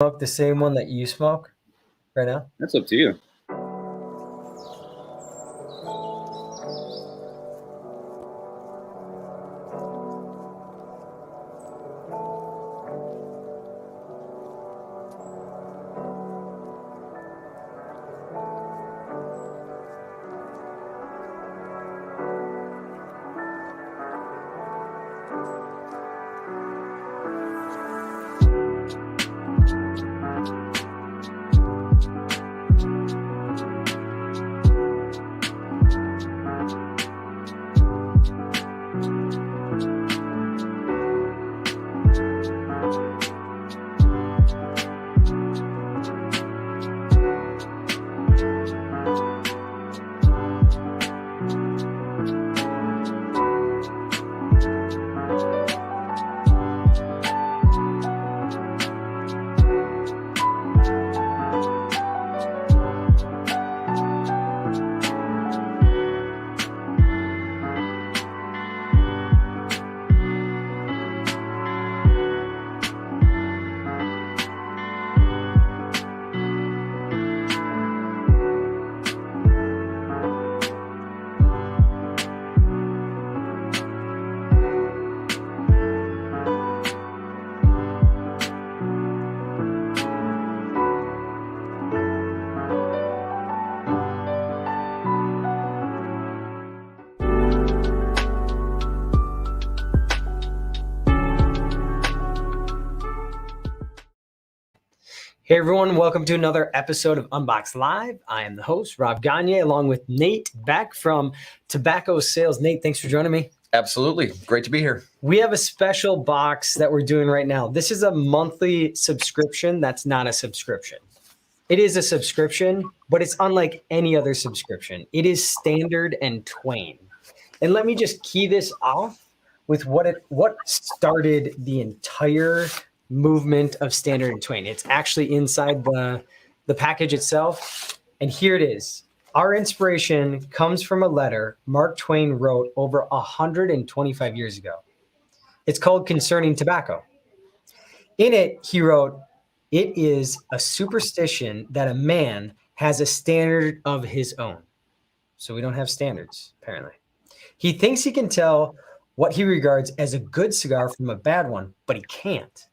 Smoke the same one that you smoke right now? That's up to you. Hey everyone, welcome to another episode of Unbox Live. I am the host, Rob Gagne, along with Nate back from Tobacco Sales. Nate, thanks for joining me. Absolutely. Great to be here. We have a special box that we're doing right now. This is a monthly subscription that's not a subscription. It is a subscription, but it's unlike any other subscription. It is Standard and Twain. And let me just key this off with what started the entire movement of Standard and Twain. It's actually inside the package itself. And here it is. Our inspiration comes from a letter Mark Twain wrote over 125 years ago. It's called Concerning Tobacco. In it, he wrote, "It is a superstition that a man has a standard of his own." So we don't have standards, apparently. He thinks he can tell what he regards as a good cigar from a bad one, but he can't.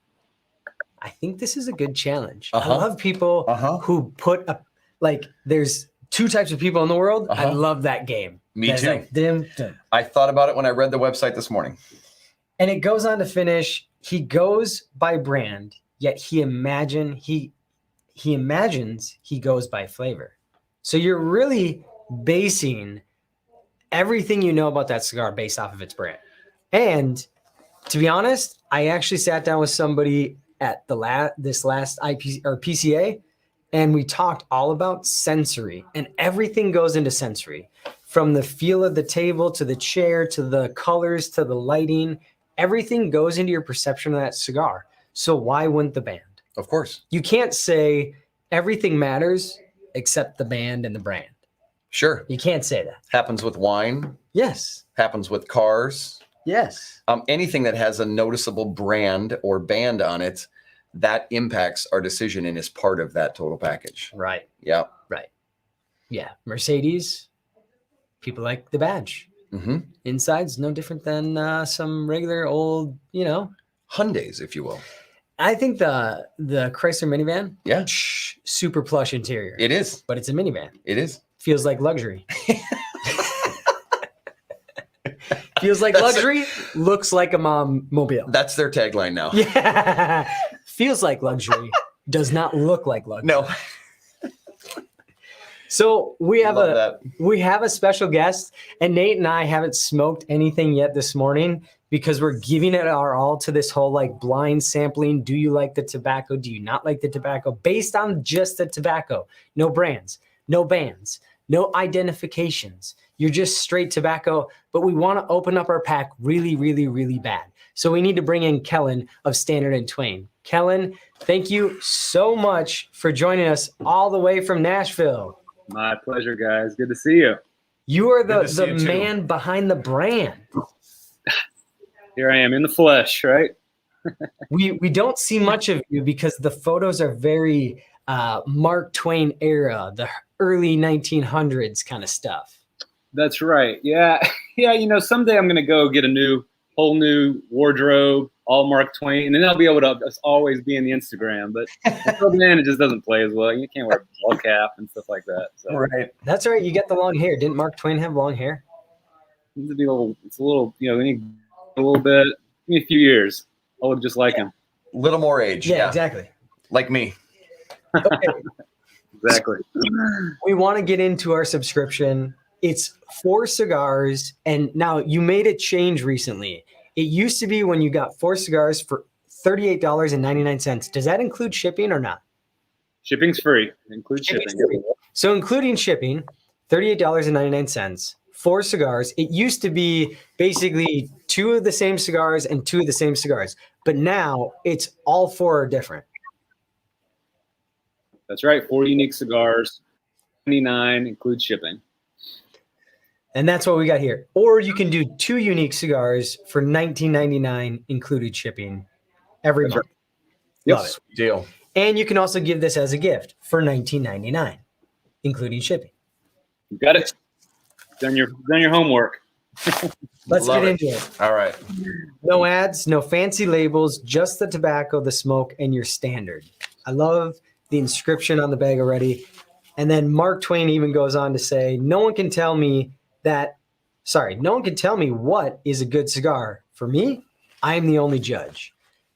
I think this is a good challenge. I love people who put there's two types of people in the world. I love that game. Me too. Like, dim. I thought about it when I read the website this morning. And it goes on to finish, he goes by brand, yet he imagines he goes by flavor. So you're really basing everything you know about that cigar based off of its brand. And to be honest, I actually sat down with somebody at this last PCA, and we talked all about sensory, and everything goes into sensory, from the feel of the table to the chair to the colors to the lighting. Everything goes into your perception of that cigar. So why wouldn't the band? Of course. You can't say everything matters except the band and the brand. Sure. You can't say that. Happens with wine. Yes. Happens with cars. Yes. Anything that has a noticeable brand or band on it, that impacts our decision and is part of that total package. Right. Yeah. Right. Yeah. Mercedes, people like the badge. Mm-hmm. Inside's no different than some regular old, Hyundais, if you will. I think the Chrysler minivan. Yeah. Super plush interior. It is. But it's a minivan. It is. Feels like luxury. Feels like luxury, looks like a mobile. That's their tagline now. Yeah. Feels like luxury, does not look like luxury. No. So we have a special guest, and Nate and I haven't smoked anything yet this morning because we're giving it our all to this whole blind sampling. Do you like the tobacco? Do you not like the tobacco? Based on just the tobacco. No brands, no bands, no identifications. You're just straight tobacco, but we want to open up our pack really, really, really bad. So we need to bring in Kellen of Standard and Twain. Kellen, thank you so much for joining us all the way from Nashville. My pleasure, guys. Good to see you. You are the man behind the brand. Here I am in the flesh, right? We don't see much of you because the photos are very Mark Twain era, the early 1900s kind of stuff. That's right. Yeah. Yeah. You know, someday I'm going to go get a whole new wardrobe, all Mark Twain, and then I'll be able to just always be in the Instagram. But until then, it just doesn't play as well. You can't wear a ball cap and stuff like that. So. Right. That's right. You get the long hair. Didn't Mark Twain have long hair? It's a little, you know, we need a little bit, give me a few years. I'll look just like him. Little more age. Yeah, exactly. Like me. Okay. Exactly. We want to get into our subscription. It's 4 cigars, and now you made a change recently. It used to be when you got 4 cigars for $38.99. Does that include shipping or not? Shipping's free. Include shipping. Free. So including shipping, $38.99, 4 cigars. It used to be basically 2 of the same cigars and 2 of the same cigars, but now it's all 4 are different. That's right. 4 unique cigars, 99 includes shipping. And that's what we got here. Or you can do 2 unique cigars for $19.99 included shipping every month. Yep. Love it. Deal. And you can also give this as a gift for $19.99 including shipping. You got it. Done your homework. Let's Love get it. into it. All right. No ads, no fancy labels, just the tobacco, the smoke, and your standard. I love the inscription on the bag already. And then Mark Twain even goes on to say, no one can tell me what is a good cigar. For me, I am the only judge.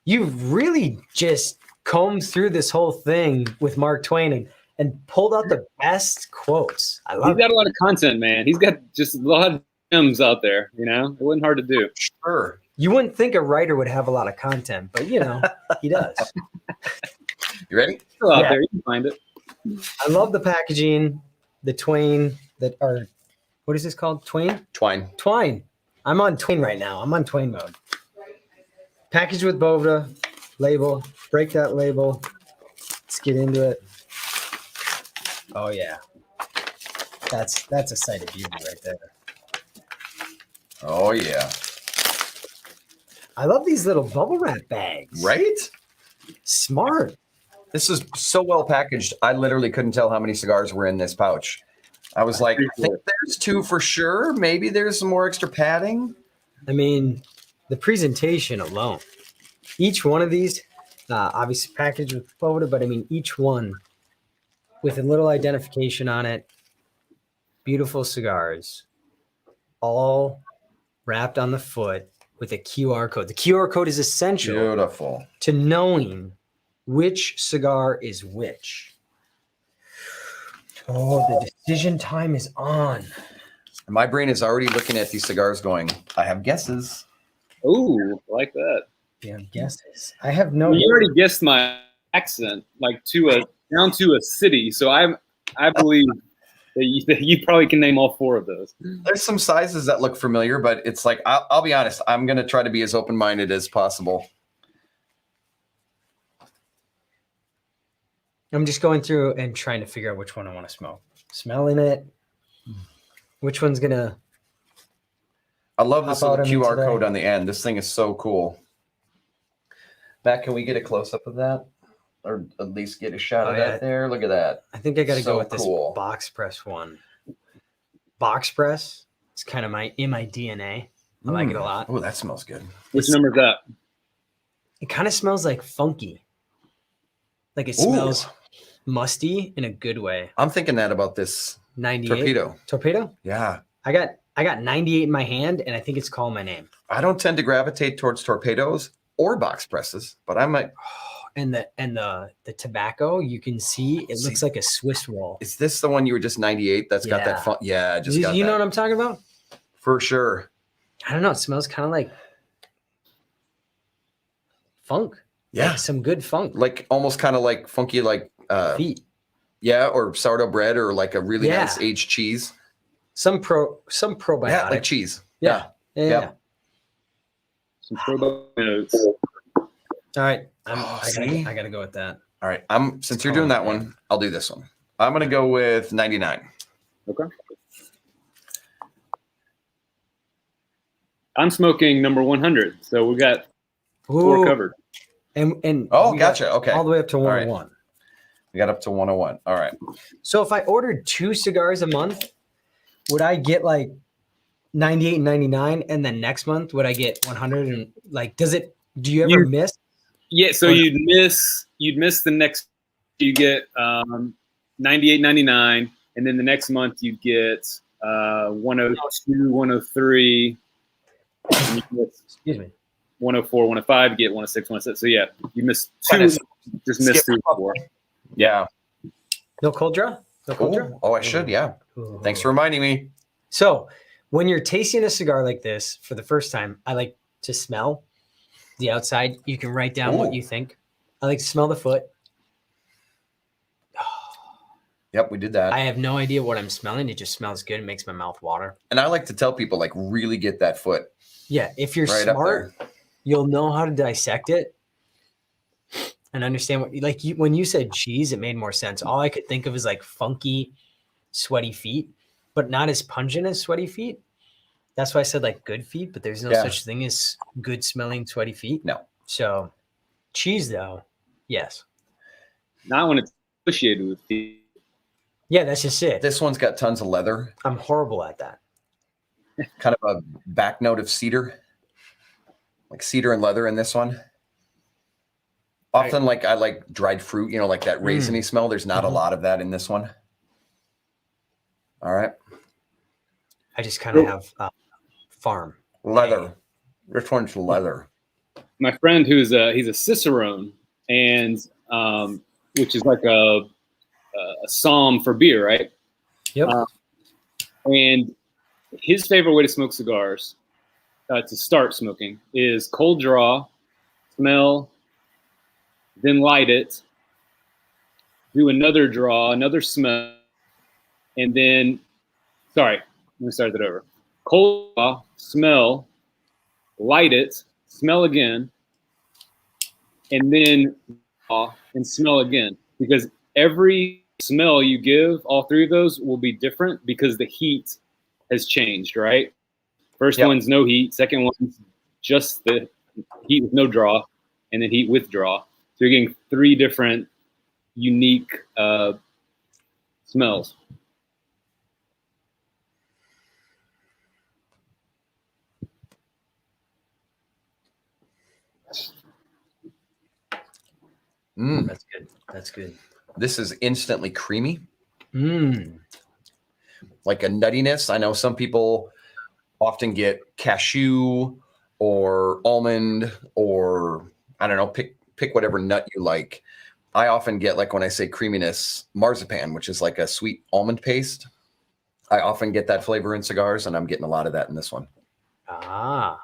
You've really just combed through this whole thing with Mark Twain and pulled out the best quotes. I love He's got a lot of content, man. He's got just a lot of gems out there, you know? It wasn't hard to do. Sure. You wouldn't think a writer would have a lot of content, but you know, he does. You ready? Still out Yeah. there. You can find it. I love the packaging, the Twain what is this called? Twain? Twine. Twine. I'm on Twain right now. I'm on Twain mode. Packaged with Boveda label. Break that label. Let's get into it. Oh yeah. That's a sight of beauty right there. Oh, yeah. I love these little bubble wrap bags. Right? Smart. This is so well packaged. I literally couldn't tell how many cigars were in this pouch. I was like, I think there's 2 for sure. Maybe there's some more extra padding. I mean, the presentation alone. Each one of these, obviously packaged with Boveda, but I mean, each one with a little identification on it. Beautiful cigars, all wrapped on the foot with a QR code. The QR code is essential Beautiful. to knowing which cigar is which. Oh, the decision time is on. My brain is already looking at these cigars going, I have guesses. Ooh, I like that. Yeah, guesses. I have no. You already guessed my accent, like down to a city. So I believe that you probably can name all 4 of those. There's some sizes that look familiar, but it's like, I'll be honest. I'm going to try to be as open-minded as possible. I'm just going through and trying to figure out which one I want to smoke. Smelling it. Which one's gonna? I love this Pop out little of me QR today. code on the end. This thing is so cool. Matt, can we get a close-up of that? Or at least get a shot Oh, of yeah. that there? Look at that. I think I got to So go with this cool. box press one. Box press. It's kind of my DNA. I like it a lot. Oh, that smells good. Which number is that? It kind of smells like funky. Like it Ooh. smells musty in a good way. I'm thinking that about this 98. Torpedo? Yeah. I got 98 in my hand, and I think it's calling my name. I don't tend to gravitate towards torpedoes or box presses, but I might. And the tobacco, you can see it looks like a Swiss roll. Is this the one you were just 98? That's got Yeah. that fun. Yeah, I just You got know that. what I'm talking about? For sure. I don't know. It smells kind of like funk. Yeah. Like some good funk. Like almost kind of like funky, like Feet. yeah, or sourdough bread, or like a really Yeah. nice aged cheese. Some probiotic. Yeah, like cheese. Yeah. Yeah. Yep. Some probiotic notes. All right. See? I gotta go with that. All right. Since you're doing that one, I'll do this one. I'm gonna go with 99. Okay. I'm smoking number 100. So we got 4 Ooh, covered. and Oh, we got gotcha. Okay. all the way up to All right. 101. We got up to 101. All right. So if I ordered 2 cigars a month, would I get like 98 and 99, and then next month would I get 100? And like, do you ever miss? Yeah, so Or- you'd miss the next, you get 98, 99, and then the next month you'd get 102, 103, and you get Excuse me. 104, 105, you get 106, 106. So yeah, you missed 2, Kinda just missed skip 3, up. 4. Yeah. No cold draw? No cold draw? Oh, I should. Yeah. Ooh. Thanks for reminding me. So when you're tasting a cigar like this for the first time, I like to smell the outside. You can write down what Ooh. you think. I like to smell the foot. Yep, we did that. I have no idea what I'm smelling. It just smells good. It makes my mouth water. And I like to tell people, like, really get that foot Yeah, if you're right up smart, there. you'll know how to dissect it and understand what, like, when you said cheese, it made more sense. All I could think of is like funky, sweaty feet, but not as pungent as sweaty feet. That's why I said like good feet, but there's no Yeah. such thing as good smelling sweaty feet. No. So cheese though, yes. Not when it's associated with feet. Yeah, that's just it. This one's got tons of leather, I'm horrible at that. kind of a back note of cedar, like cedar and leather in this one. Often, like, I like dried fruit, like that raisiny smell. There's not a lot of that in this one. All right. I just kind of have farm. Leather. This one's leather. My friend he's a cicerone, and which is like a psalm for beer, right? Yep. And his favorite way to smoke cigars, to start smoking, is cold draw, smell, then light it, do another draw, another smell, and then, sorry, let me start that over. Cold draw, smell, light it, smell again, and then draw and smell again. Because every smell you give, all 3 of those will be different because the heat has changed, right? First one's no heat, second one's just the heat with no draw, and then heat with draw. So you're getting 3 different unique smells. That's good. That's good. This is instantly creamy, Mm. like a nuttiness. I know some people often get cashew or almond, or I don't know, pick whatever nut you like. I often get, like, when I say creaminess, marzipan, which is like a sweet almond paste. I often get that flavor in cigars, and I'm getting a lot of that in this one. Ah.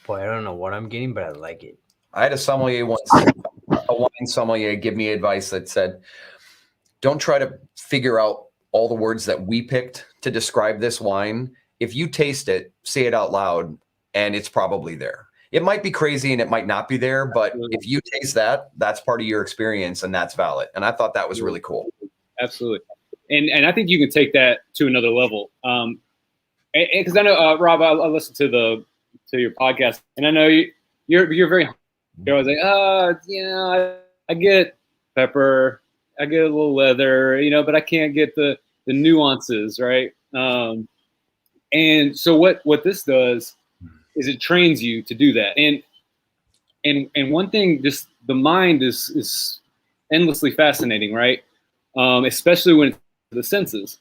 Boy, I don't know what I'm getting, but I like it. I had a sommelier once, a wine sommelier, give me advice that said, don't try to figure out all the words that we picked to describe this wine. If you taste it, say it out loud, and it's probably there. It might be crazy and it might not be there, but if you taste that, that's part of your experience, and that's valid. And I thought that was really cool. Absolutely. And I think you can take that to another level. Because I know, Rob, I listened to your podcast, and I know you're very, you're always like, I get pepper, I get a little leather, but I can't get the nuances, right? And so what this does is it trains you to do that. And one thing, just the mind is endlessly fascinating, right? Especially when it's the senses.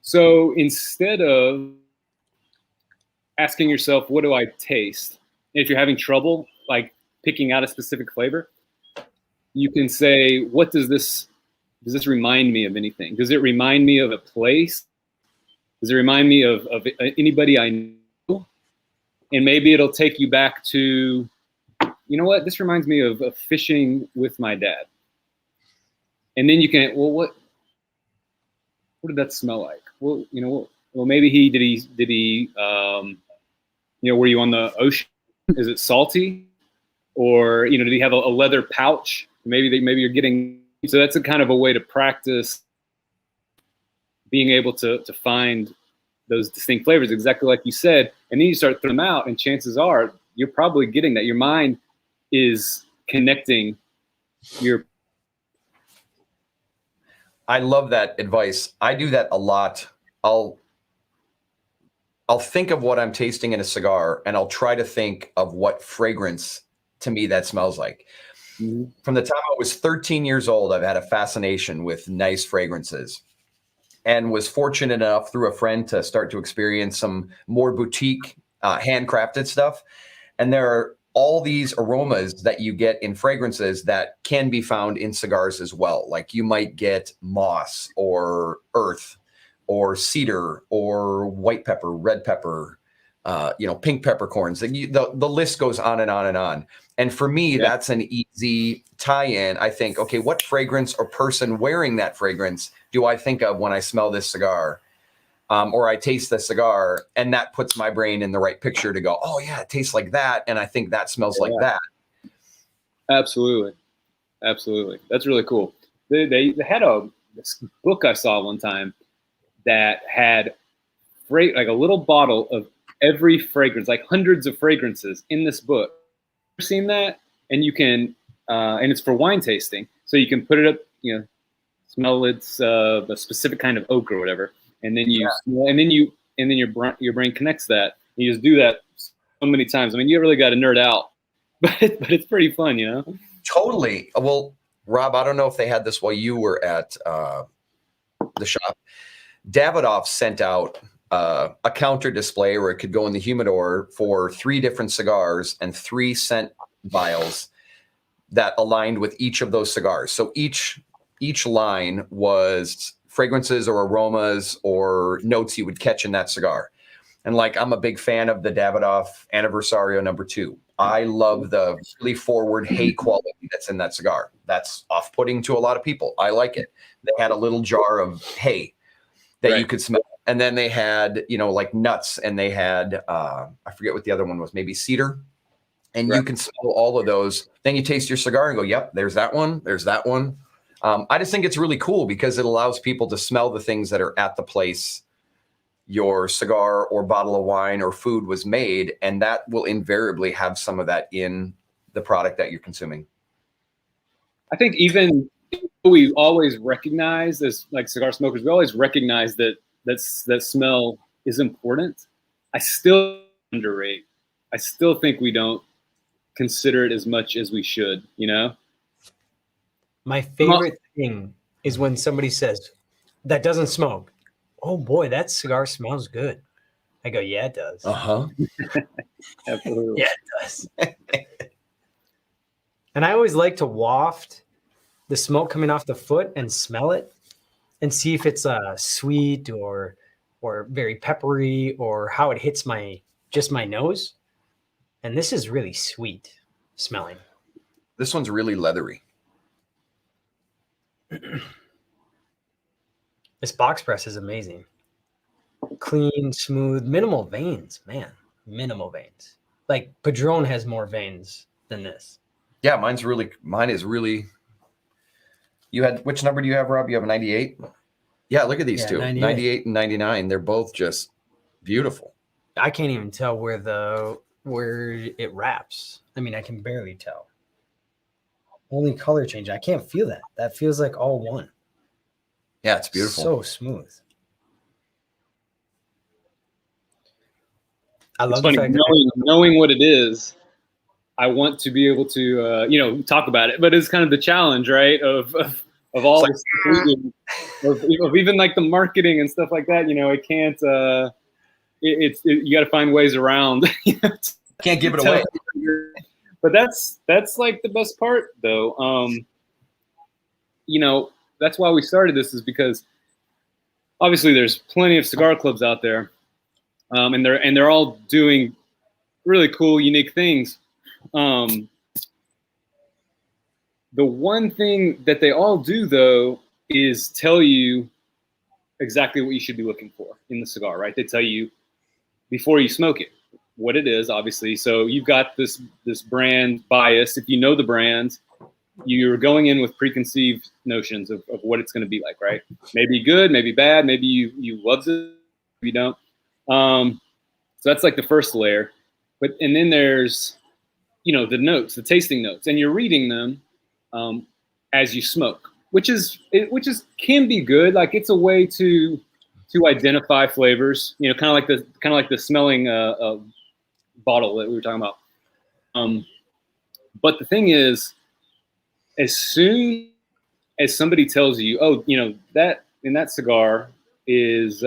So instead of asking yourself, what do I taste? And if you're having trouble, like, picking out a specific flavor, you can say, what does this remind me of anything? Does it remind me of a place? Does it remind me of anybody I know? And maybe it'll take you back to, you know what, this reminds me of fishing with my dad. And then you can, well, what did that smell like? Well, maybe did he were you on the ocean? Is it salty? Or, did he have a leather pouch? Maybe you're getting, so that's a kind of a way to practice being able to find those distinct flavors, exactly like you said. And then you start throwing them out, and chances are you're probably getting that. Your mind is connecting your. I love that advice. I do that a lot. I'll think of what I'm tasting in a cigar, and I'll try to think of what fragrance to me that smells like. Mhm. From the time I was 13 years old, I've had a fascination with nice fragrances, and was fortunate enough through a friend to start to experience some more boutique handcrafted stuff. And there are all these aromas that you get in fragrances that can be found in cigars as well. Like you might get moss or earth or cedar or white pepper, red pepper, pink peppercorns. The list goes on and on and on. And for me, that's an easy tie-in. I think, okay, what fragrance or person wearing that fragrance do I think of when I smell this cigar? Or I taste the cigar, and that puts my brain in the right picture to go, oh yeah, it tastes like that. And I think that smells like that. Absolutely. Absolutely. That's really cool. They had this book I saw one time that had like a little bottle of every fragrance, like hundreds of fragrances in this book. Ever seen that? And you can, and it's for wine tasting. So you can put it up, smell it's a specific kind of oak or whatever. And then your brain connects that. You just do that so many times. I mean, you really got to nerd out, but it's pretty fun, Totally. Well, Rob, I don't know if they had this while you were at the shop. Davidoff sent out a counter display where it could go in the humidor for 3 different cigars and 3 scent vials that aligned with each of those cigars. So each line was fragrances or aromas or notes you would catch in that cigar. And like, I'm a big fan of the Davidoff Anniversario No. 2. I love the really forward hay quality that's in that cigar. That's off-putting to a lot of people. I like it. They had a little jar of hay that you could smell. And then they had, like nuts, and they had, I forget what the other one was, maybe cedar. And you can smell all of those. Then you taste your cigar and go, yep, there's that one. There's that one. I just think it's really cool because it allows people to smell the things that are at the place your cigar or bottle of wine or food was made, and that will invariably have some of that in the product that you're consuming. I think even we always recognize as like cigar smokers, we always recognize that smell is important. I still underrate. I still think we don't consider it as much as we should, My favorite thing is when somebody says, that doesn't smoke. Oh boy, that cigar smells good. I go, yeah, it does. Absolutely. Yeah, it does. And I always like to waft the smoke coming off the foot and smell it and see if it's sweet or very peppery or how it hits my nose. And this is really sweet smelling. This one's really leathery. This box press is amazing. Clean, smooth, minimal veins, man. Minimal veins. Like Padron has more veins than this. Yeah, mine is really. You had, which number do you have, Rob? You have a 98? Yeah, look at these two. 98 and 99. They're both just beautiful. I can't even tell where it wraps. I mean, I can barely tell. Only color change. I can't feel that. That feels like all one. Yeah, it's beautiful. So smooth. I love the fact knowing what it is. I want to be able to, talk about it, but it's kind of the challenge, right? Of all this, of even like the marketing and stuff like that. It can't. You got to find ways around. Can't give it away. But that's like the best part, though. That's why we started this, is because obviously there's plenty of cigar clubs out there, and they're all doing really cool, unique things. The one thing that they all do, though, is tell you exactly what you should be looking for in the cigar, right? They tell you before you smoke it what it is, obviously. So you've got this brand bias. If you know the brand, you're going in with preconceived notions of what it's going to be like, right? Maybe good, maybe bad, maybe you love it, maybe you don't. So that's like the first layer. and then there's, the notes, the tasting notes, and you're reading them as you smoke, which can be good. Like it's a way to identify flavors, kind of like the smelling bottle that we were talking about. But the thing is, as soon as somebody tells you, oh, that in that cigar is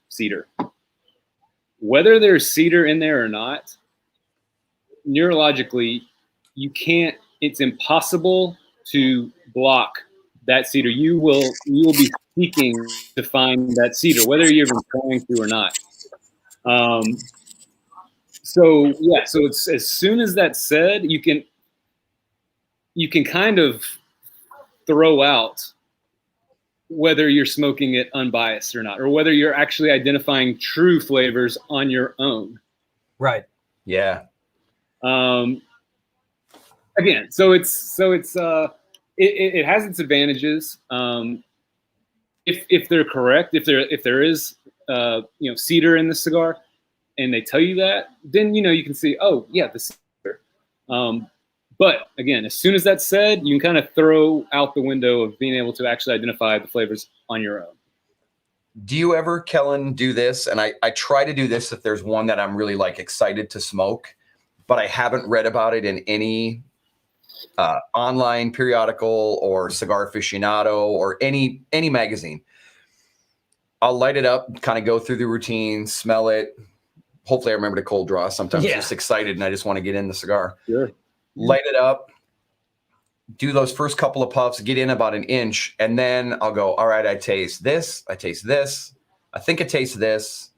cedar, whether there's cedar in there or not, neurologically, it's impossible to block that cedar. You will be seeking to find that cedar, whether you're even trying to or not. So it's, as soon as that's said, you can kind of throw out whether you're smoking it unbiased or not, or whether you're actually identifying true flavors on your own. Right. Yeah. Again, so it has its advantages. If they're correct, if there is cedar in the cigar, and they tell you that, then you can see, oh yeah, the cedar. But again, as soon as that's said, you can kind of throw out the window of being able to actually identify the flavors on your own. Do you ever, Kellen, do this? And I try to do this if there's one that I'm really excited to smoke, but I haven't read about it in any online periodical or Cigar Aficionado or any magazine. I'll light it up, kind of go through the routine, smell it. Hopefully I remember to cold draw. Sometimes I'm just excited and I just want to get in the cigar. Sure. Light it up, do those first couple of puffs, get in about an inch, and then I'll go, all right, I taste this, I taste this, I think I taste this,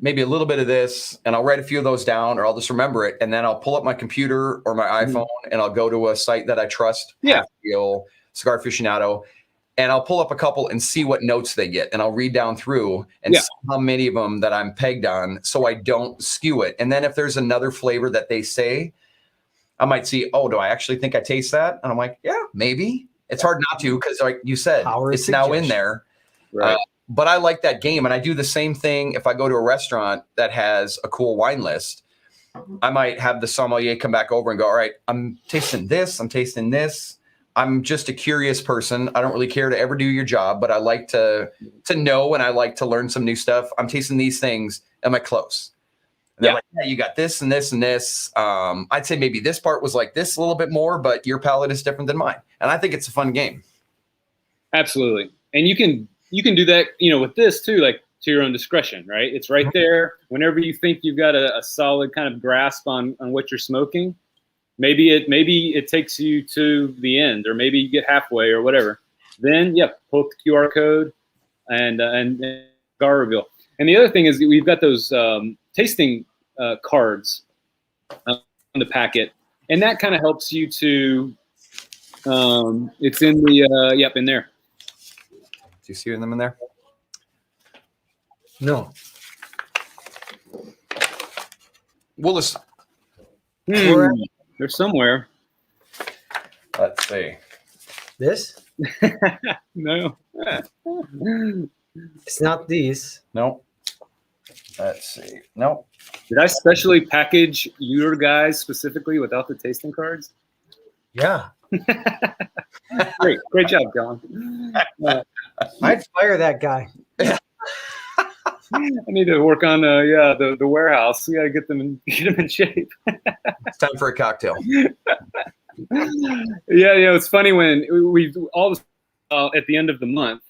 maybe a little bit of this, and I'll write a few of those down, or I'll just remember it, and then I'll pull up my computer or my iPhone, and I'll go to a site that I trust, Cigar Aficionado, and I'll pull up a couple and see what notes they get, and I'll read down through and see how many of them that I'm pegged on, so I don't skew it. And then if there's another flavor that they say, I might see, oh, do I actually think I taste that? And I'm like, yeah, maybe. It's hard not to, because like you said, it's now in there. Right. But I like that game. And I do the same thing if I go to a restaurant that has a cool wine list. I might have the sommelier come back over and go, all right, I'm tasting this. I'm tasting this. I'm just a curious person. I don't really care to ever do your job, but I like to know, and I like to learn some new stuff. I'm tasting these things. Am I close? And they're like, yeah, you got this and this and this. I'd say maybe this part was like this a little bit more, but your palate is different than mine. And I think it's a fun game. Absolutely. And you can do that, with this too, like to your own discretion, right? It's right there. Whenever you think you've got a solid kind of grasp on what you're smoking, maybe it takes you to the end, or maybe you get halfway or whatever. Then pull up the QR code and cigar reveal. And the other thing is we've got those tasting cards on the packet, and that kind of helps you to. It's in the in there. Do you see them in there? No. Well, listen. They're somewhere. Let's see. This? No. It's not these. No. Let's see. No. Did I specially package your guys specifically without the tasting cards? Yeah. Great job, John. I'd fire that guy. I need to work on the warehouse. We got to get them in shape. It's time for a cocktail. It's funny when we all at the end of the month,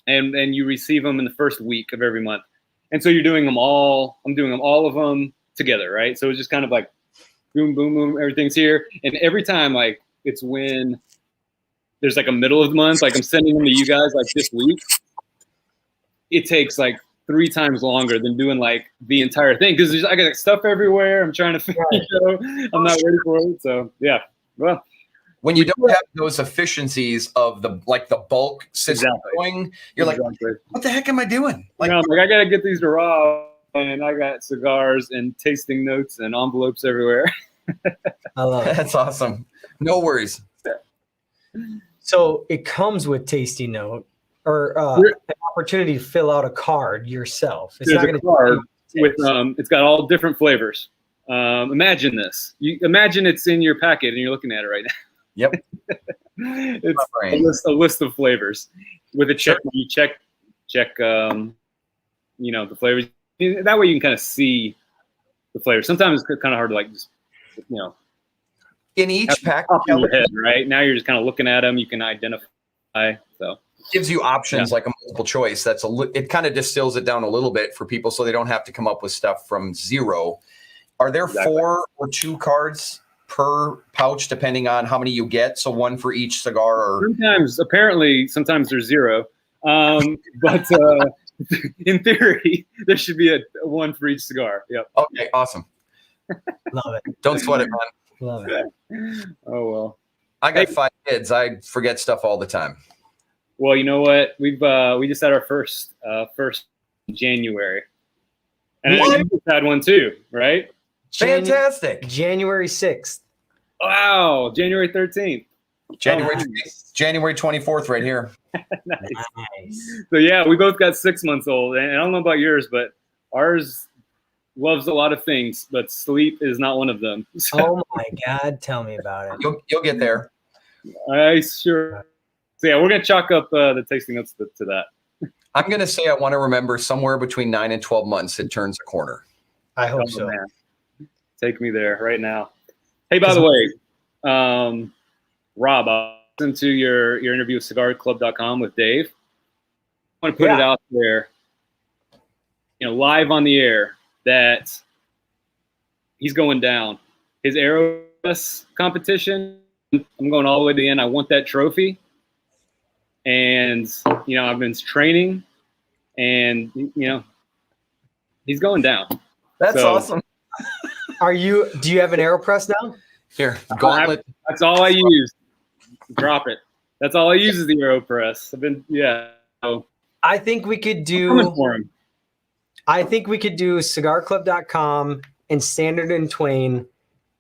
and you receive them in the first week of every month, and so you're doing them all. I'm doing them all of them together, right? So it's just kind of like boom, boom, boom. Everything's here, and every time it's when there's a middle of the month, I'm sending them to you guys this week. It takes 3 times longer than doing the entire thing, because I got stuff everywhere. I'm trying to I'm not ready for it. So well, when you don't have those efficiencies of the bulk system going, you're what the heck am I doing? I gotta get these to raw, and I got cigars and tasting notes and envelopes everywhere. I love it. That's awesome. No worries. So it comes with tasting note, or an opportunity to fill out a card yourself. It's not going to with it's got all different flavors. Imagine this. You imagine it's in your packet and you're looking at it right now. Yep. It's a list of flavors with a check. You check the flavors. That way you can kind of see the flavors. Sometimes it's kind of hard to like just in each pack in your head, right? Now you're just kind of looking at them. You can identify. So gives you options like a multiple choice. It kind of distills it down a little bit for people so they don't have to come up with stuff from zero. Are there 4 or 2 cards per pouch depending on how many you get? So one for each cigar, or sometimes there's 0. But in theory, there should be a one for each cigar. Yep. Okay, awesome. Love it. Don't sweat it, man. Love it. Oh well. I got 5 kids. I forget stuff all the time. Well, you know what? We just had our first in January, and I just had one too, right? Fantastic. January 6th. Wow, January 13th. January 24th, right here. Nice. So yeah, we both got 6 months old, and I don't know about yours, but ours loves a lot of things, but sleep is not one of them. So, oh my God, tell me about it. You'll get there. I sure. So yeah, we're gonna chalk up the tasting notes to that. I'm gonna say I want to remember somewhere between 9 and 12 months it turns a corner. I hope so. Man. Take me there right now. Hey, by the way, Rob, I listened to your interview with cigarclub.com with Dave. I want to put it out there, live on the air, that he's going down. His Aeropress competition, I'm going all the way to the end. I want that trophy. And, I've been training, and, he's going down. That's awesome. Do you have an Aeropress now? Here, gauntlet. That's all I use. Drop it. That's all I use is the Aeropress. So, I think we could do cigarclub.com and Standard and Twain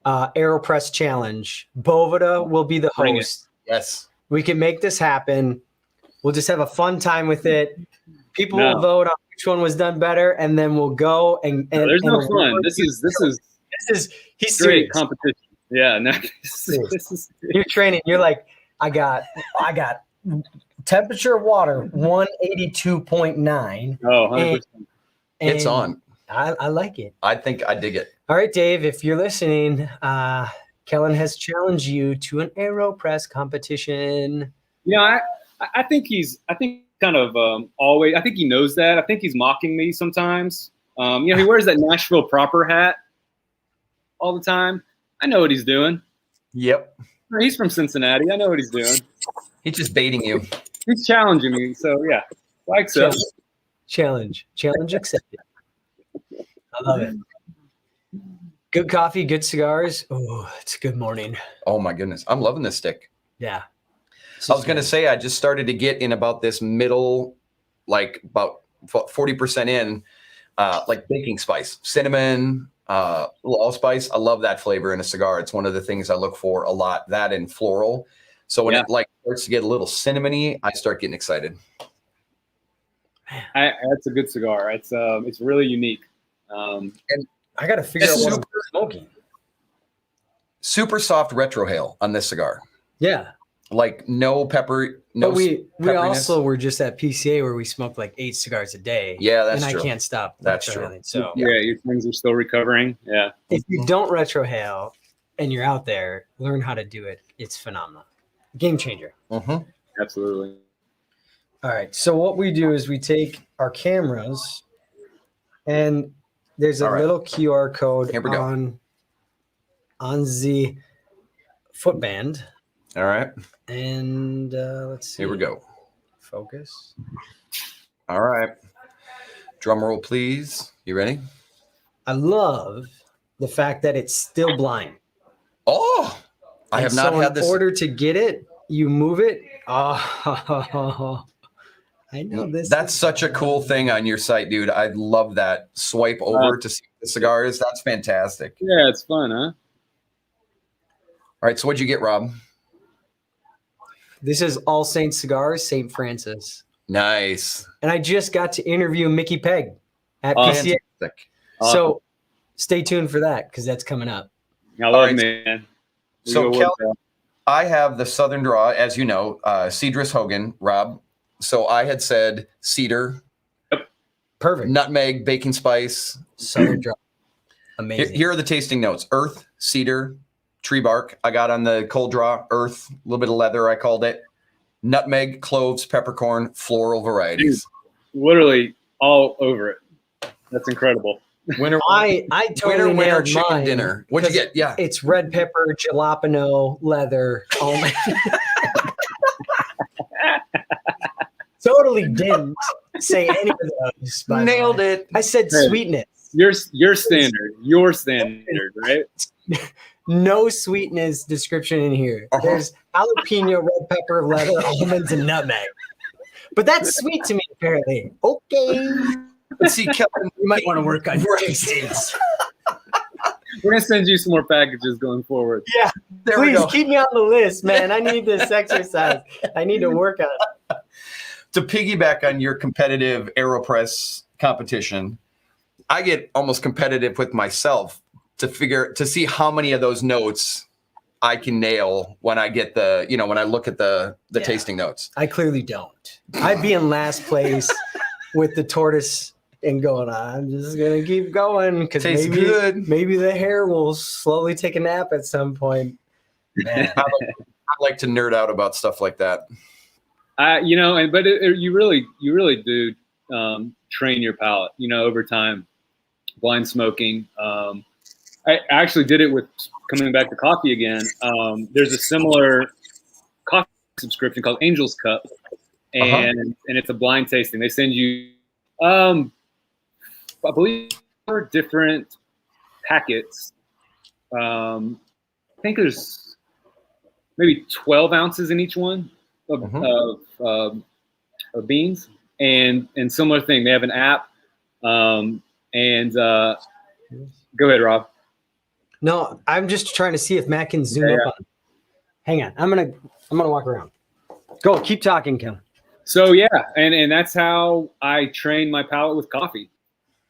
Aeropress challenge. Boveda will be the host. Yes. We can make this happen. We'll just have a fun time with it. People will vote on which one was done better, and then we'll go and there's no fun. This is he's great serious. competition. Yeah, no, this is you're training. You're like, I got temperature of water 182.9. Oh, 100%. It's on. I like it. I think I dig it. All right, Dave, if you're listening, Kellen has challenged you to an Aeropress competition. I think kind of always. I think he knows that. I think he's mocking me sometimes. He wears that Nashville proper hat all the time. I know what he's doing. Yep. He's from Cincinnati. I know what he's doing. He's just baiting you. He's challenging me. So yeah, like so. Challenge accepted. I love it. Good coffee, good cigars. Oh, it's a good morning. Oh my goodness, I'm loving this stick. Yeah. I was going to say, I just started to get in about this middle, like about 40% in, like baking spice, cinnamon, little allspice. I love that flavor in a cigar. It's one of the things I look for a lot, that and floral. So when it like starts to get a little cinnamony, I start getting excited. That's a good cigar. It's really unique. And I got to figure out what I'm smoking. Super soft retrohale on this cigar. Yeah. Like no pepper, no. But we also were just at PCA where we smoked like 8 cigars a day. Yeah, that's true. And I can't stop. That's true. So your things are still recovering. Yeah. If you don't retrohale and you're out there, learn how to do it. It's phenomenal. Game changer. Mm-hmm. Absolutely. All right. So what we do is we take our cameras, and there's a little QR code on the footband. All right. And let's see. Here we go. Focus. All right. Drum roll, please. You ready? I love the fact that it's still blind. Oh, I have not had this. In order to get it, you move it. Oh, I know this. That's such a cool thing on your site, dude. I love that. Swipe over to see the cigars. That's fantastic. Yeah, it's fun, huh? All right. So what'd you get, Rob? This is All Saints Cigars, St. Francis. Nice. And I just got to interview Mickey Pegg at PCA. Awesome. So stay tuned for that because that's coming up. I love it, man. So Kelly, I have the Southern Draw, as you know, Cedrus Hogan, Rob. So I had said cedar, Perfect. nutmeg, baking spice. Southern Draw. Amazing. Here are the tasting notes: earth, cedar, tree bark. I got on the cold draw, earth, a little bit of leather, I called it. Nutmeg, cloves, peppercorn, floral varieties. Dude, literally all over it. That's incredible. Winner, I totally winner, nailed chicken mine dinner. What'd you get? Yeah. It's red pepper, jalapeno, leather, almond. Totally didn't say any of those. Nailed it. I said Hey. sweetness. Your standard, right? No sweetness description in here. There's jalapeno, red pepper, leather, almonds, and nutmeg. But that's sweet to me, apparently. Okay. Let's see, Kevin, You might want to work on your tastings. We're gonna send you some more packages going forward. Yeah. there we Please go. keep me on the list, man. I need this exercise. I need to work on it. To piggyback on your competitive Aeropress competition, I get almost competitive with myself to see how many of those notes I can nail when I get when I look at the tasting notes. I clearly don't. I'd be in last place with the tortoise and going, I'm just going to keep going because Tastes good. Maybe the hair will slowly take a nap at some point. Man. I like to nerd out about stuff like that. But you really do train your palate, over time. Blind smoking. I actually did it with coming back to coffee again. There's a similar coffee subscription called Angel's Cup, and it's a blind tasting. They send you, I believe, 4 different packets. I think there's maybe 12 ounces in each one of beans, and similar thing. They have an app, go ahead, Rob. No, I'm just trying to see if Matt can zoom up on. Hang on, I'm gonna walk around. Go, keep talking, Kim. So yeah, and that's how I train my palate with coffee,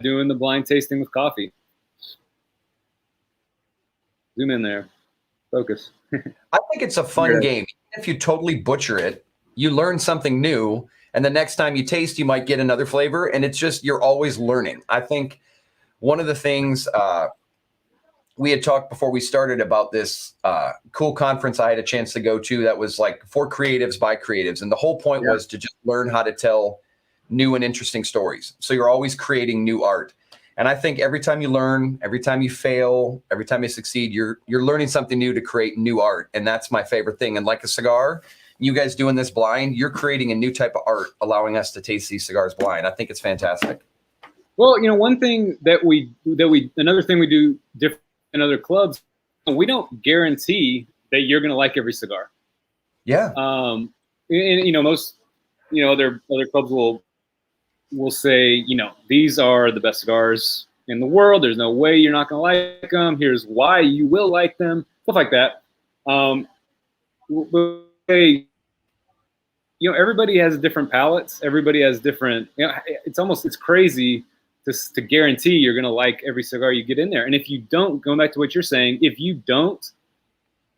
doing the blind tasting with coffee. Zoom in there, focus. I think it's a fun game. If you totally butcher it, you learn something new, and the next time you taste, you might get another flavor, and it's just you're always learning. I think one of the things we had talked before we started about this cool conference I had a chance to go to that was like for creatives by creatives. And the whole point was to just learn how to tell new and interesting stories. So you're always creating new art. And I think every time you learn, every time you fail, every time you succeed, you're learning something new to create new art. And that's my favorite thing. And like a cigar, you guys doing this blind, you're creating a new type of art, allowing us to taste these cigars blind. I think it's fantastic. Well, one thing another thing we do different in other clubs, we don't guarantee that you're going to like every cigar. Yeah. And most, other clubs will say, these are the best cigars in the world. There's no way you're not going to like them. Here's why you will like them. Stuff like that. Everybody has different palates. Everybody has different, it's crazy to guarantee you're going to like every cigar you get in there. And if you don't, going back to what you're saying, if you don't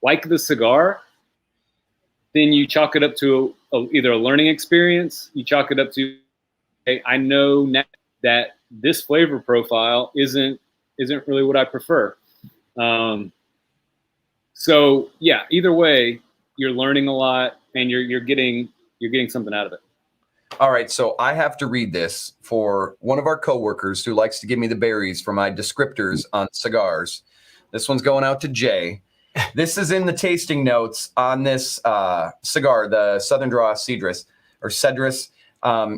like the cigar, then you chalk it up to either a learning experience. You chalk it up to, hey, I know now that this flavor profile isn't really what I prefer. So yeah, either way, you're learning a lot and you're getting something out of it. All right, so I have to read this for one of our coworkers who likes to give me the berries for my descriptors on cigars. This one's going out to Jay. This is in the tasting notes on this cigar, the Southern Draw Cedrus or Cedrus.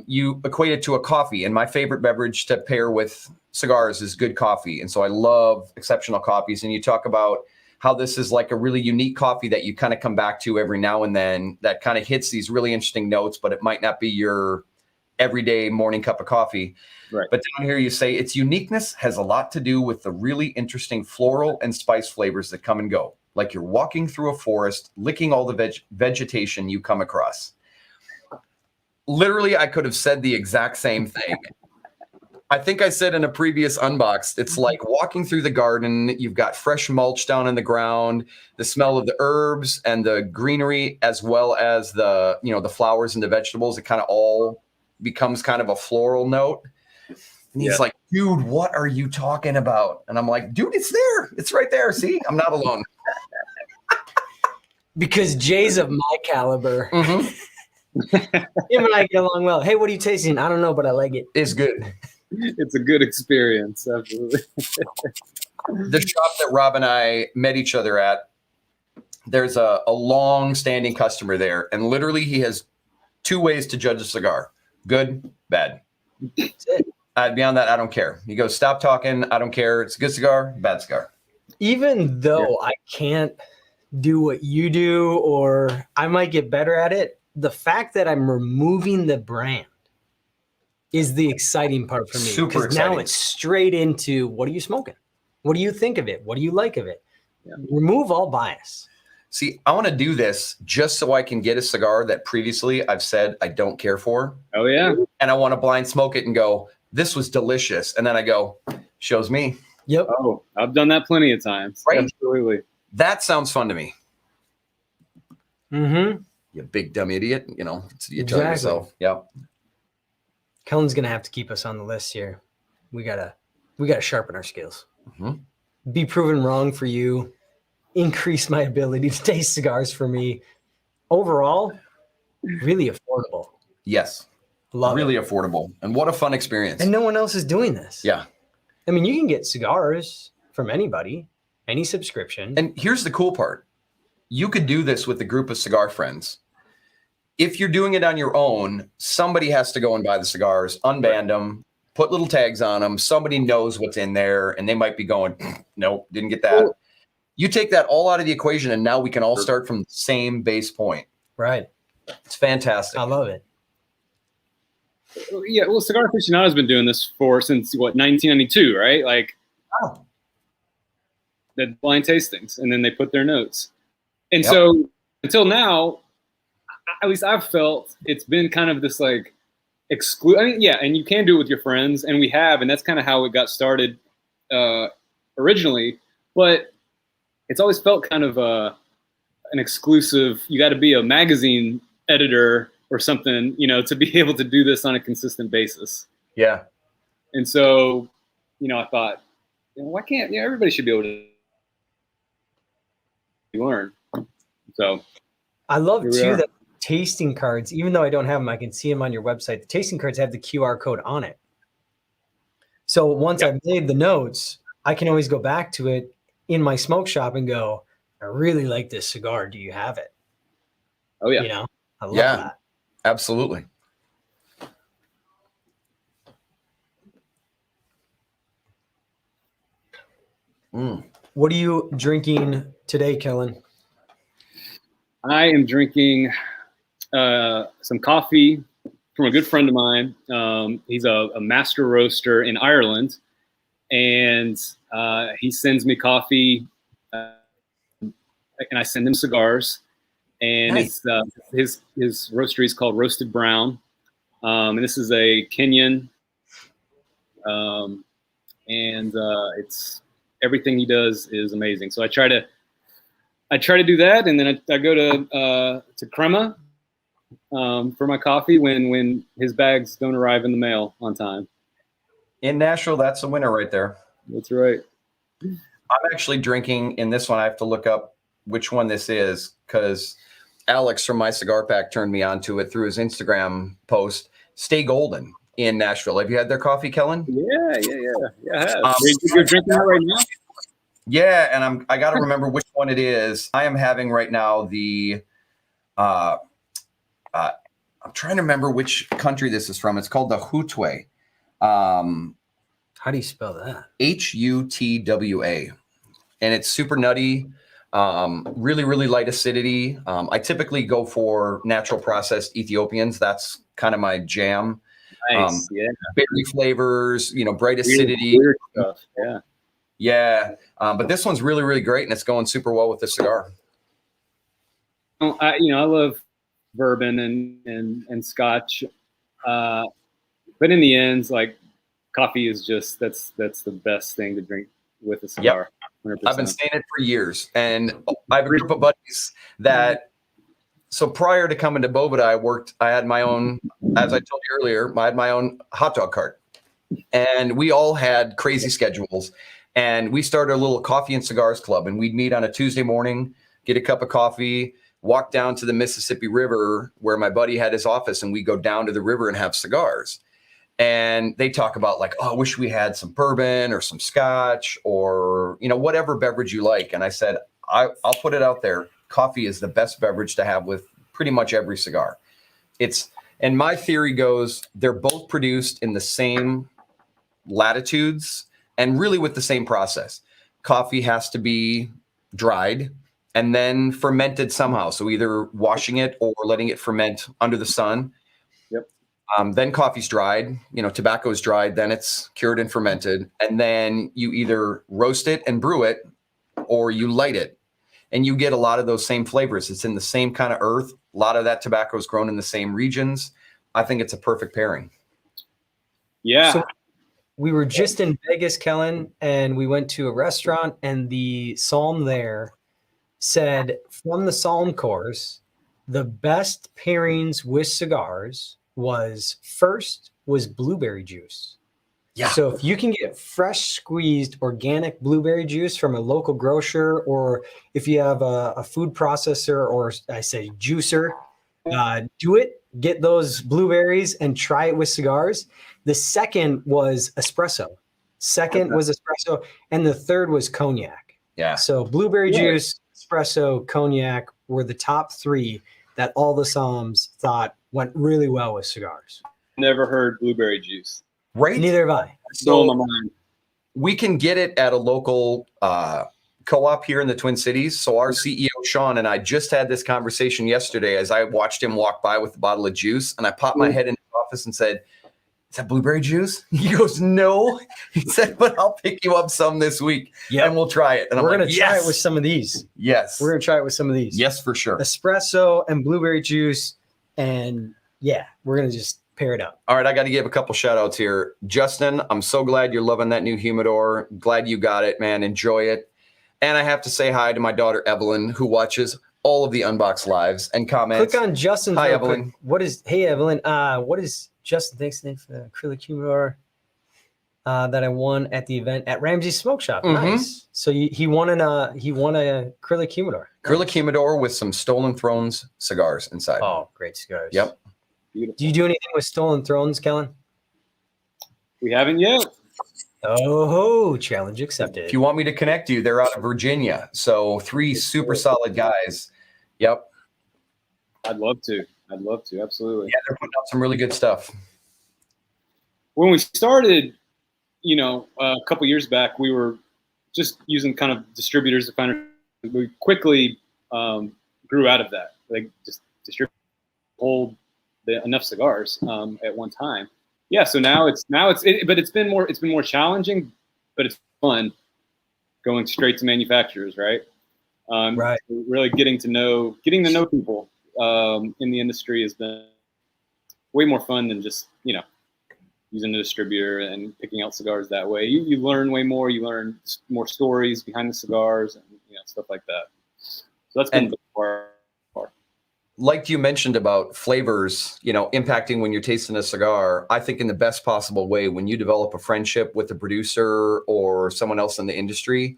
You equate it to a coffee, and my favorite beverage to pair with cigars is good coffee. And so I love exceptional coffees. And you talk about how this is like a really unique coffee that you kind of come back to every now and then that kind of hits these really interesting notes, but it might not be your everyday morning cup of coffee. Right. But down here you say its uniqueness has a lot to do with the really interesting floral and spice flavors that come and go, like you're walking through a forest, licking all the vegetation you come across. Literally, I could have said the exact same thing. I think I said in a previous unbox, it's like walking through the garden. You've got fresh mulch down in the ground, the smell of the herbs and the greenery, as well as the, the flowers and the vegetables. It kind of all becomes kind of a floral note. And he's like, dude, what are you talking about? And I'm like, dude, it's there. It's right there. See, I'm not alone. Because Jay's of my caliber. Mm-hmm. Him and I get along well. Hey, what are you tasting? I don't know, but I like it. It's good. It's a good experience. Absolutely. The shop that Rob and I met each other at, there's a long-standing customer there, and literally he has 2 ways to judge a cigar: good, bad. That's it. Beyond that, I don't care. He goes, stop talking. I don't care. It's a good cigar, bad cigar. Even though I can't do what you do, or I might get better at it, the fact that I'm removing the brand is the exciting part for me. Super Because now exciting. it's straight into, what are you smoking? What do you think of it? What do you like of it? Yeah. Remove all bias. See, I want to do this just so I can get a cigar that previously I've said I don't care for. Oh yeah. And I want to blind smoke it and go, this was delicious. And then I go, shows me. Yep. Oh, I've done that plenty of times. Right? Absolutely. That sounds fun to me. Mm-hmm. You big dumb idiot. You tell Exactly. yourself. Yeah. Kellen's gonna have to keep us on the list here. We gotta sharpen our skills. Mm-hmm. Be proven wrong for you. Increase my ability to taste cigars for me. Overall, really affordable. Yes. Love really it. affordable. And what a fun experience. And no one else is doing this. Yeah. I mean, you can get cigars from anybody, any subscription. And here's the cool part. You could do this with a group of cigar friends. If you're doing it on your own, somebody has to go and buy the cigars, unband them, put little tags on them. Somebody knows what's in there, and they might be going, nope, didn't get that. You take that all out of the equation, and now we can all start from the same base point. Right. It's fantastic. I love it. Yeah, well, Cigar Aficionado's been doing this since 1992, right? Like, Oh. the blind tastings, and then they put their notes. And Yep. so until now, at least I've felt it's been kind of this like I mean, yeah, and you can do it with your friends, and we have, and that's kind of how it got started originally. But it's always felt kind of an exclusive. You got to be a magazine editor or something, to be able to do this on a consistent basis. Yeah. And so, I thought, why can't everybody should be able to learn. So I love here we too are. that tasting cards, even though I don't have them, I can see them on your website. The tasting cards have the QR code on it. So once I've made the notes, I can always go back to it in my smoke shop and go, I really like this cigar. Do you have it? Oh yeah. I love Yeah. that. Absolutely. What are you drinking today, Kellen? I am drinking some coffee from a good friend of mine. He's a master roaster in Ireland, and he sends me coffee, and I send him cigars. And Nice. it's his roastery is called Roasted Brown, and this is a Kenyan, and it's everything he does is amazing. So I try to do that, and then I go to Crema for my coffee when his bags don't arrive in the mail on time. In Nashville, that's a winner right there. That's right. I'm actually drinking in this one. I have to look up which one this is because Alex from My Cigar Pack turned me onto it through his Instagram post. Stay Golden in Nashville. Have you had their coffee, Kellen? Yeah. I have. You're drinking that right now? Yeah, and I got to remember which one it is. I am having right now the I'm trying to remember which country this is from. It's called the Hutwe. How do you spell that? Hutwa. And it's super nutty. Really, really light acidity. I typically go for natural processed Ethiopians. That's kind of my jam. Nice. Yeah. Berry flavors, bright acidity. Weird stuff. Yeah. Yeah. But this one's really, really great, and it's going super well with the cigar. I love bourbon and scotch, but in the end, like coffee is just that's the best thing to drink with a cigar. 100%. I've been saying it for years, and I have a group of buddies that. So prior to coming to Boveda, I had my own, as I told you earlier, I had my own hot dog cart, and we all had crazy schedules, and we started a little coffee and cigars club, and we'd meet on a Tuesday morning, get a cup of coffee, walk down to the Mississippi River where my buddy had his office, and we go down to the river and have cigars. And they talk about like, oh, I wish we had some bourbon or some scotch or, whatever beverage you like. And I said, I'll put it out there. Coffee is the best beverage to have with pretty much every cigar. And my theory goes, they're both produced in the same latitudes and really with the same process. Coffee has to be dried and then fermented somehow. So either washing it or letting it ferment under the sun. Yep. Then coffee's dried, tobacco is dried, then it's cured and fermented. And then you either roast it and brew it or you light it. And you get a lot of those same flavors. It's in the same kind of earth. A lot of that tobacco is grown in the same regions. I think it's a perfect pairing. Yeah. So we were just in Vegas, Kellen, and we went to a restaurant, and the psalm there said, from the psalm course, the best pairings with cigars was blueberry juice. Yeah. So if you can get fresh squeezed organic blueberry juice from a local grocer, or if you have a food processor or I say juicer, do it. Get those blueberries and try it with cigars. The second was espresso. And the third was cognac. Yeah. So blueberry juice, espresso, cognac were the top three that all the psalms thought went really well with cigars. Never heard blueberry juice. Right? Neither have I. So in my mind. We can get it at a local co-op here in the Twin Cities. So our CEO, Sean, and I just had this conversation yesterday as I watched him walk by with a bottle of juice, and I popped my head in the office and said, is that blueberry juice? He goes, no. He said, but I'll pick you up some this week and we'll try it. And we're going to try it with some of these. Yes. We're going to try it with some of these. Yes, for sure. Espresso and blueberry juice. And we're going to just pair it up. All right, I got to give a couple shout outs here. Justin, I'm so glad you're loving that new humidor. Glad you got it, man. Enjoy it. And I have to say hi to my daughter, Evelyn, who watches all of the Unbox Lives and comments. Click on Justin's. Hi, Evelyn. Hey, Evelyn. What is Justin thinks for the acrylic humidor that I won at the event at Ramsey's Smoke Shop? Mm-hmm. Nice. So he won a acrylic humidor. Acrylic humidor with some Stolen Thrones cigars inside. Oh, great cigars. Yep. Beautiful. Do you do anything with Stolen Thrones, Kellen? We haven't yet. Oh, challenge accepted. If you want me to connect you, they're out of Virginia. So 3 super solid guys. Yep. I'd love to. Absolutely. Yeah, they're putting out some really good stuff. When we started, a couple years back, we were just using kind of distributors to find. We quickly grew out of that. Like just distribute hold enough cigars at one time. Yeah, so but it's been more challenging, but it's fun going straight to manufacturers, right? Right. Really getting to know people in the industry has been way more fun than just using a distributor and picking out cigars that way. You learn way more. You learn more stories behind the cigars and stuff like that. So that's been the part. Like you mentioned about flavors, impacting when you're tasting a cigar, I think in the best possible way, when you develop a friendship with a producer or someone else in the industry,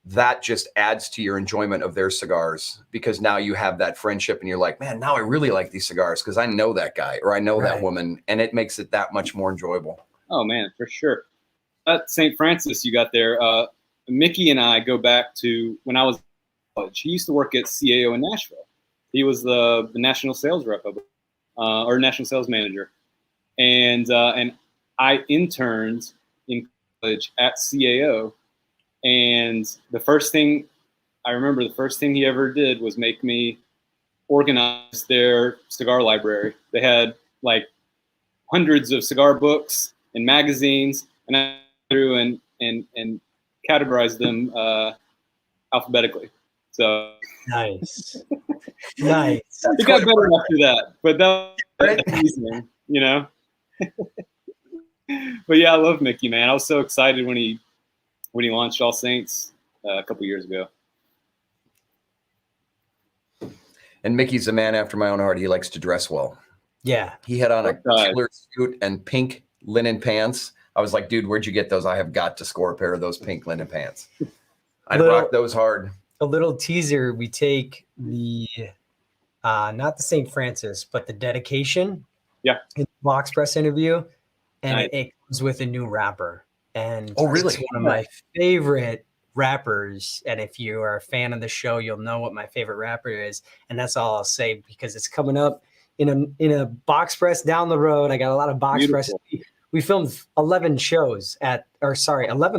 that just adds to your enjoyment of their cigars, because now you have that friendship and you're like, man, now I really like these cigars because I know that guy or I know that woman, and it makes it that much more enjoyable. Oh man, for sure. At St. Francis you got there, Mickey and I go back to when I was in college. He used to work at CAO in Nashville. He was the national sales rep or national sales manager, and I interned in college at CAO. And the first thing he ever did was make me organize their cigar library. They had like hundreds of cigar books and magazines, and I threw and categorized them alphabetically. So nice. Nice. It got better after that, but that was amazing, But yeah, I love Mickey, man. I was so excited when he launched All Saints a couple years ago. And Mickey's a man after my own heart. He likes to dress well. Yeah. He had on a killer suit and pink linen pants. I was like, dude, where'd you get those? I have got to score a pair of those pink linen pants. I'd rock those hard. A little teaser. We take the, not the St. Francis, but the dedication. Yeah. In the box press interview. And Nice. it comes with a new wrapper. And Oh, really? it's one of my favorite wrappers. And if you are a fan of the show, you'll know what my favorite wrapper is. And that's all I'll say, because it's coming up in a box press down the road. I got a lot of box presses. We filmed 11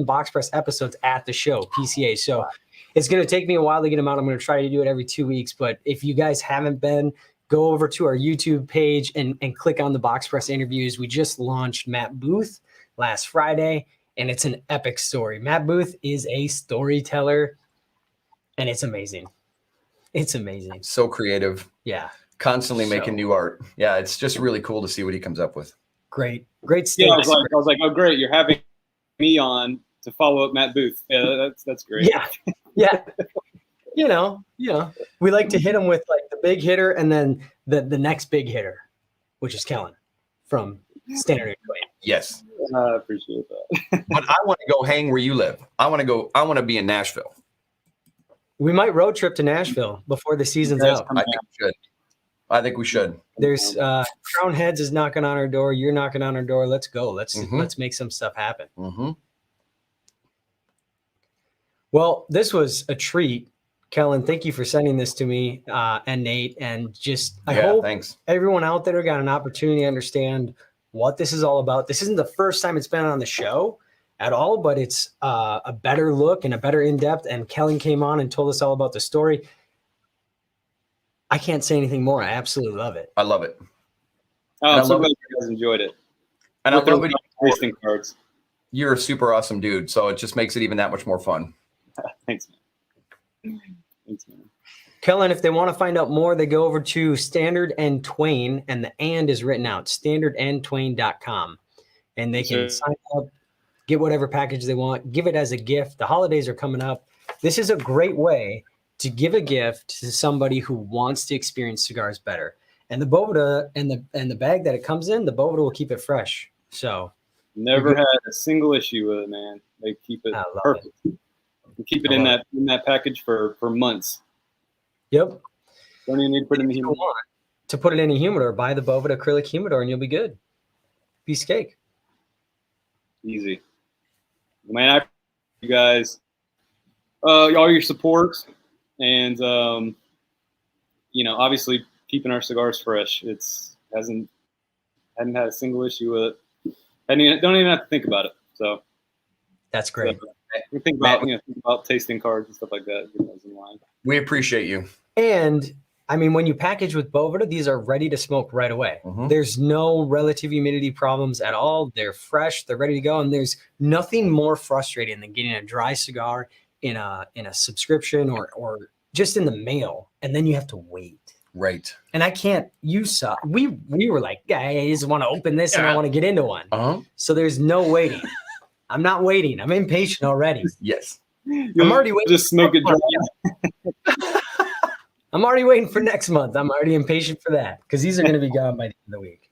box press episodes at the show, PCA. So it's going to take me a while to get them out. I'm going to try to do it every 2 weeks. But if you guys haven't been, go over to our YouTube page and click on the box press interviews. We just launched Matt Booth last Friday, and it's an epic story. Matt Booth is a storyteller, and it's amazing. It's amazing. So creative. Yeah. Constantly making new art. Yeah, it's just really cool to see what he comes up with. Great stakes. Yeah, I was like, oh, great, you're having me on to follow up Matt Booth. Yeah, that's great. Yeah. You know, we like to hit them with like the big hitter and then the next big hitter, which is Kellen from Standard and Twain. Yes. I appreciate that. But I want to go hang where you live. I want to be in Nashville. We might road trip to Nashville before the season's out. I think we should. There's Crown Heads is knocking on our door. You're knocking on our door. Let's go. Let's make some stuff happen. Mm-hmm. Well, this was a treat. Kellen, thank you for sending this to me and Nate. And just, I hope everyone out there got an opportunity to understand what this is all about. This isn't the first time it's been on the show at all, but it's a better look and a better in-depth. And Kellen came on and told us all about the story. I can't say anything more. I absolutely love it. I love it. Oh, I'm so glad you guys enjoyed it. And I love it. Tasting cards. You're a super awesome dude, so it just makes it even that much more fun. Thanks, man. Kellen, if they want to find out more, they go over to Standard and Twain, and the and is written out, standardandtwain.com. And they can sign up, get whatever package they want, give it as a gift. The holidays are coming up. This is a great way to give a gift to somebody who wants to experience cigars better. And the Boveda and the bag that it comes in, the Boveda will keep it fresh. So never had a single issue with it, man. They keep it perfect. You keep it in that package for months. Yep. Don't even need to put it in the humidor. To put it in a humidor, buy the Boveda acrylic humidor and you'll be good. Piece of cake. Easy. Man, I appreciate you guys. All your support and obviously keeping our cigars fresh. Hadn't had a single issue with it. Don't even have to think about it. So that's great. So, think about tasting cards and stuff like that. We appreciate you. And I mean, when you package with Boveda, these are ready to smoke right away. Mm-hmm. There's no relative humidity problems at all. They're fresh. They're ready to go. And there's nothing more frustrating than getting a dry cigar in a subscription or just in the mail, and then you have to wait. Right. And I can't. We were like, guys, want to open this and I want to get into one. Uh-huh. So there's no waiting. I'm not waiting. I'm impatient already. Yes. I'm already waiting. Just smoke it dry. I'm already waiting for next month. I'm already impatient for that because these are going to be gone by the end of the week.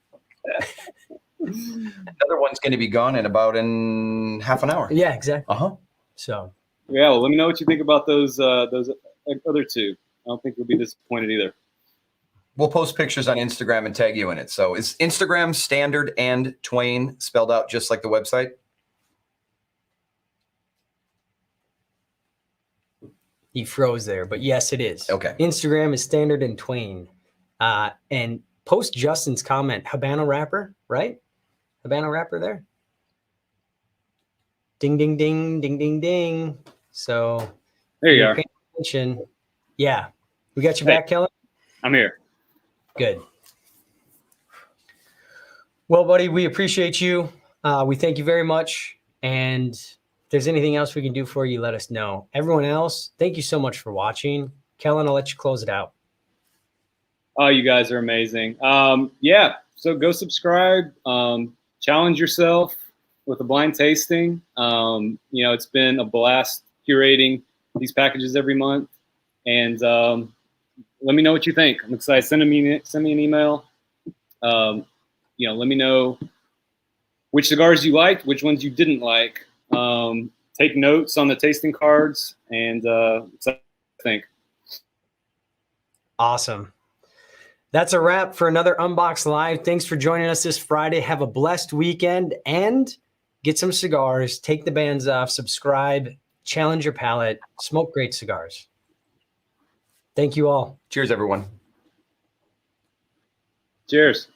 Another one's going to be gone in about half an hour. Yeah, exactly. Uh-huh. So. Yeah, well, let me know what you think about those other two. I don't think you'll be disappointed either. We'll post pictures on Instagram and tag you in it. So is Instagram Standard and Twain spelled out just like the website? He froze there, but yes, it is. Okay. Instagram is Standard and Twain. And post Justin's comment, Habano wrapper, right? Habano wrapper there. Ding, ding, ding, ding, ding, ding. So there you are. Attention. Yeah. We got you back, Kellen? I'm here. Good. Well, buddy, we appreciate you. We thank you very much. And if there's anything else we can do for you, let us know. Everyone else, thank you so much for watching. Kellen, I'll let you close it out. Oh, you guys are amazing. Yeah. So go subscribe, challenge yourself. with a blind tasting. It's been a blast curating these packages every month. And let me know what you think. I'm excited. Send me an email. Let me know which cigars you liked, which ones you didn't like. Take notes on the tasting cards, and I think. Awesome. That's a wrap for another Unbox Live. Thanks for joining us this Friday. Have a blessed weekend and get some cigars. Take the bands off. Subscribe. Challenge your palate. Smoke great cigars. Thank you all. Cheers, everyone. Cheers.